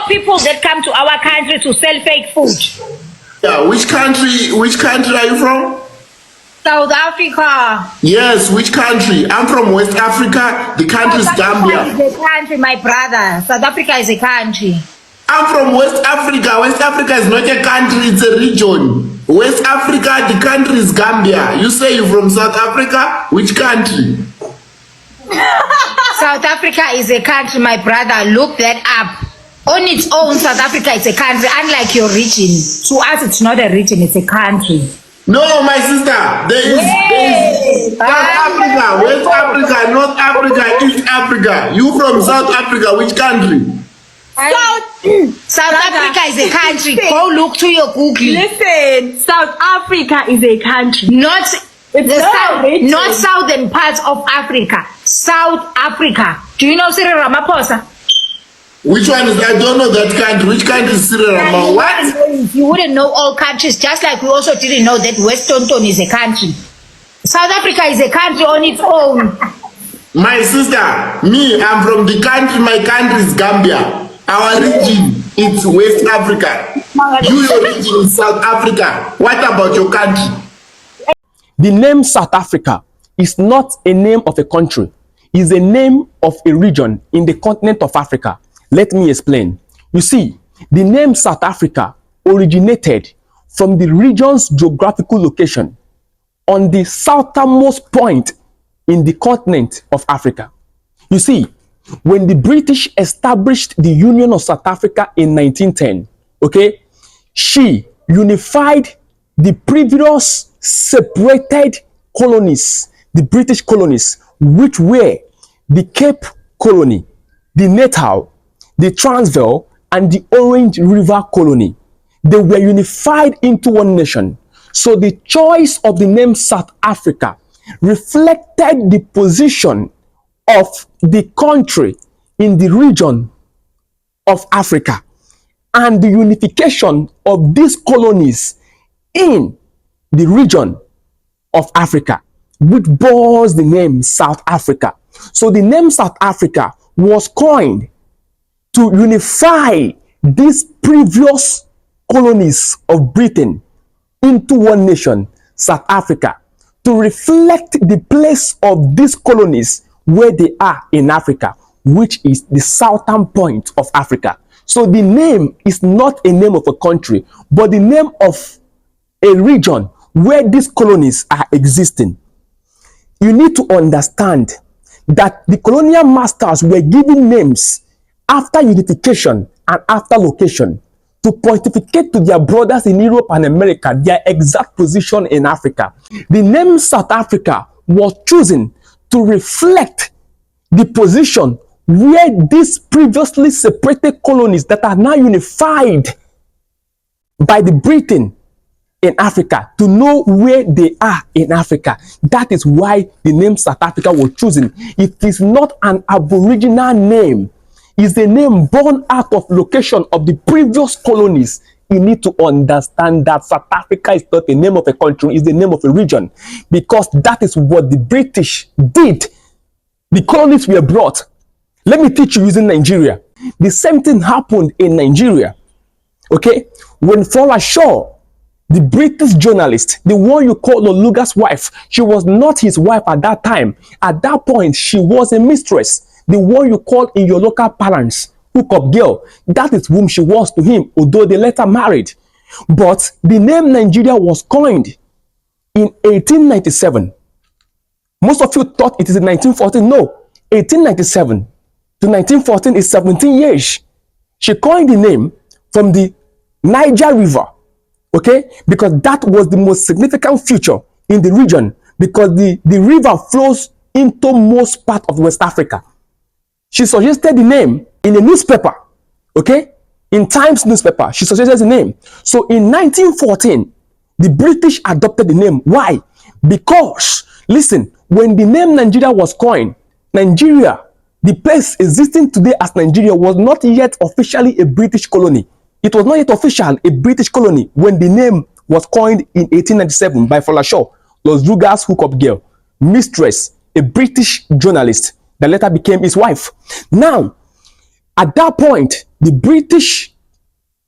people that come to our country to sell fake food. Yeah, which country are you from? South Africa. Yes, which country? I'm from West Africa. The country is Gambia. South Africa is a country, my brother. South Africa is a country. I'm from West Africa. West Africa is not a country, it's a region. West Africa, the country is Gambia. You say you're from South Africa? Which country? South Africa is a country, my brother. Look that up. On its own, South Africa is a country, unlike your region. To us, it's not a region, it's a country. No, my sister. There is South Africa, West Africa, North Africa, East Africa. You from South Africa, which country? South Africa is a country. Go look to your Google. Listen, South Africa is a country. Not southern parts of Africa. South Africa. Do you know Cyril Ramaphosa? Which one is? I don't know that country. Which country is Cyril Ramaphosa? What? You wouldn't know all countries, just like we also didn't know that West Tonton is a country. South Africa is a country on its own. My sister, me, I'm from the country. My country is Gambia. Our region is West Africa. Your region is South Africa. What about your country? The name South Africa is not a name of a country. It's a name of a region in the continent of Africa. Let me explain. You see, the name South Africa originated from the region's geographical location on the southernmost point in the continent of Africa. You see, when the British established the Union of South Africa in 1910, okay, she unified the previous separated colonies, the British colonies, which were the Cape Colony, the Natal, the Transvaal, and the Orange River Colony. They were unified into one nation. So the choice of the name South Africa reflected the position of the country in the region of Africa and the unification of these colonies in the region of Africa, which bears the name South Africa. So the name South Africa was coined to unify these previous colonies of Britain into one nation, South Africa, to reflect the place of these colonies where they are in Africa, which is the southern point of Africa. So the name is not a name of a country, but the name of a region where these colonies are existing. You need to understand that the colonial masters were given names after unification and after location to pontificate to their brothers in Europe and America their exact position in Africa. The name South Africa was chosen to reflect the position where these previously separated colonies that are now unified by the Britain in Africa, to know where they are in Africa. That is why the name South Africa was chosen. It is not an aboriginal name. It's a name born out of location of the previous colonies. You need to understand that South Africa is not a name of a country, it's the name of a region, because that is what the British did. The colonies were brought. Let me teach you using Nigeria. The same thing happened in Nigeria. Okay? When Flora Shaw, the British journalist, the one you call Oluga's wife, she was not his wife at that time. At that point, she was a mistress. The one you call in your local parents, hookup girl. That is whom she was to him, although they later married. But the name Nigeria was coined in 1897. Most of you thought it is in 1914. No, 1897 to 1914 is 17 years. She coined the name from the Niger River, okay? Because that was the most significant feature in the region, because the river flows into most part of West Africa. She suggested the name in a newspaper, okay? In Times newspaper, she suggested the name. So in 1914, the British adopted the name. Why? Because, listen, when the name Nigeria was coined, Nigeria, the place existing today as Nigeria, was not yet officially a British colony. It was not yet official a British colony when the name was coined in 1897 by Flora Shaw, Los Rugas hookup girl, mistress, a British journalist that later became his wife. Now, At that point, the British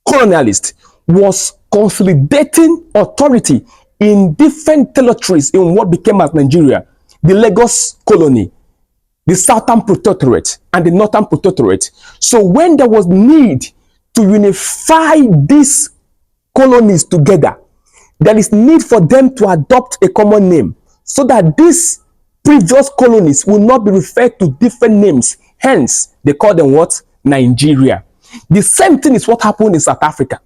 colonialist was consolidating authority in different territories in what became as Nigeria, the Lagos colony, the Southern Protectorate, and the Northern Protectorate. So when there was need to unify these colonies together, there is need for them to adopt a common name so that these previous colonies will not be referred to different names. Hence, they call them what? Nigeria. The same thing is what happened in South Africa,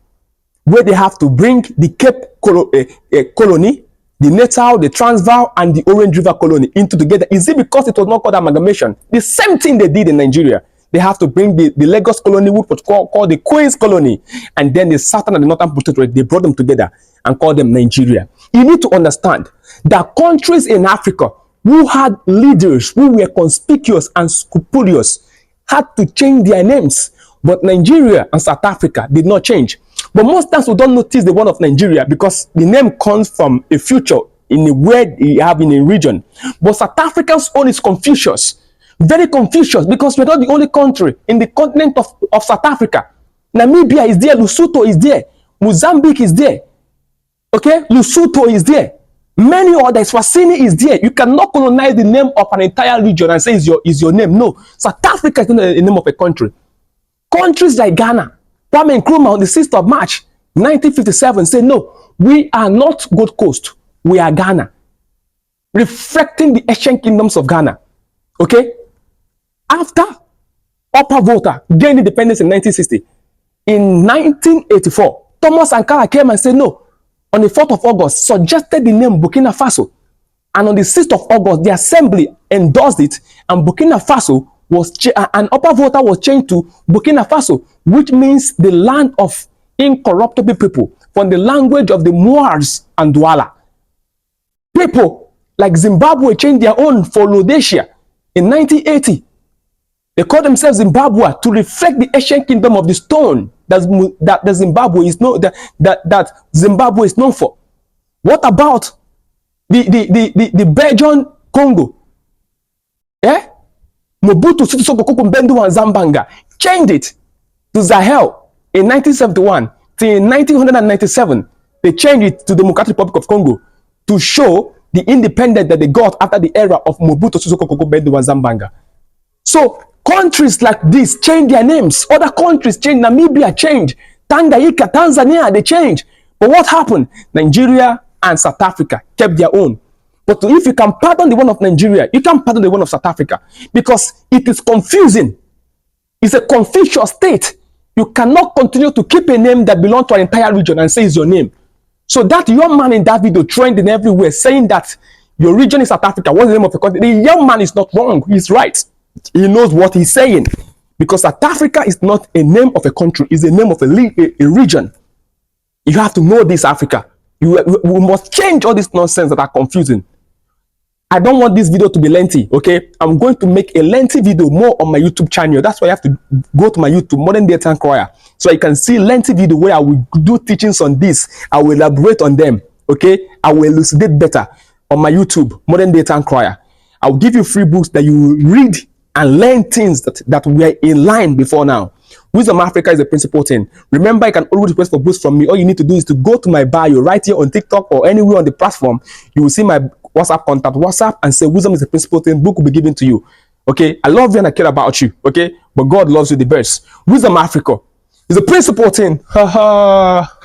where they have to bring the Cape colony, the Natal, the Transvaal, and the Orange River colony into together. Is it because it was not called amalgamation? The same thing they did in Nigeria. They have to bring the Lagos colony, which was called the Queen's colony, and then the Southern and the Northern Protectorate. They brought them together and called them Nigeria. You need to understand that countries in Africa who had leaders who were conspicuous and scrupulous had to change their names. But Nigeria and South Africa did not change. But most times we don't notice the one of Nigeria because the name comes from a future in a word you have in a region. But South Africa's own is Confucius. Very Confucius, because we're not the only country in the continent of South Africa. Namibia is there, Lesotho is there, Mozambique is there. Okay, Lesotho is there. Many others, Swazini is there. You cannot colonize the name of an entire region and say is your name. No, South Africa is not the name of a country. Countries like Ghana, Kwame Nkrumah on the 6th of March 1957 said, no, we are not Gold Coast, we are Ghana. Reflecting the ancient kingdoms of Ghana. Okay? After Upper Volta gained independence in 1960, in 1984, Thomas Sankara came and said, no, on the 4th of August, suggested the name Burkina Faso. And on the 6th of August, the assembly endorsed it, and Burkina Faso and Upper Volta was changed to Burkina Faso, which means the land of incorruptible people, from the language of the Moors and Douala. People like Zimbabwe changed their own for Rhodesia in 1980. They called themselves Zimbabwe to reflect the ancient kingdom of the stone that Zimbabwe is known for. What about the Belgian Congo? Eh? Mobutu Sese Seko Koko Mbendu and Zambanga changed it to Sahel in 1971 till 1997. They changed it to the Democratic Republic of Congo to show the independence that they got after the era of Mobutu Sese Seko Koko Mbendu and Zambanga. So countries like this change their names. Other countries change. Namibia changed. Tanganyika, Tanzania, they changed. But what happened? Nigeria and South Africa kept their own. But if you can pardon the one of Nigeria, you can pardon the one of South Africa, because it is confusing. It's a Confucius state. You cannot continue to keep a name that belongs to an entire region and say it's your name. So that young man in that video trending everywhere saying that your region is South Africa, what's the name of the country? The young man is not wrong. He's right. He knows what he's saying. Because South Africa is not a name of a country, it's a name of a region. You have to know this, Africa. We must change all this nonsense that are confusing. I don't want this video to be lengthy, okay? I'm going to make a lengthy video more on my YouTube channel. That's why you have to go to my YouTube, Modern Day Town Crier, so you can see lengthy video where I will do teachings on this. I will elaborate on them, okay? I will elucidate better on my YouTube, Modern Day Town Crier. I will give you free books that you will read and learn things that were in line before now. Wisdom Africa is the principal thing. Remember, you can always request for boosts from me. All you need to do is to go to my bio right here on TikTok or anywhere on the platform. You will see my WhatsApp contact, WhatsApp, and say wisdom is the principal thing. Book will be given to you. Okay, I love you and I care about you. Okay, but God loves you the best. Wisdom Africa is the principal thing. Ha ha.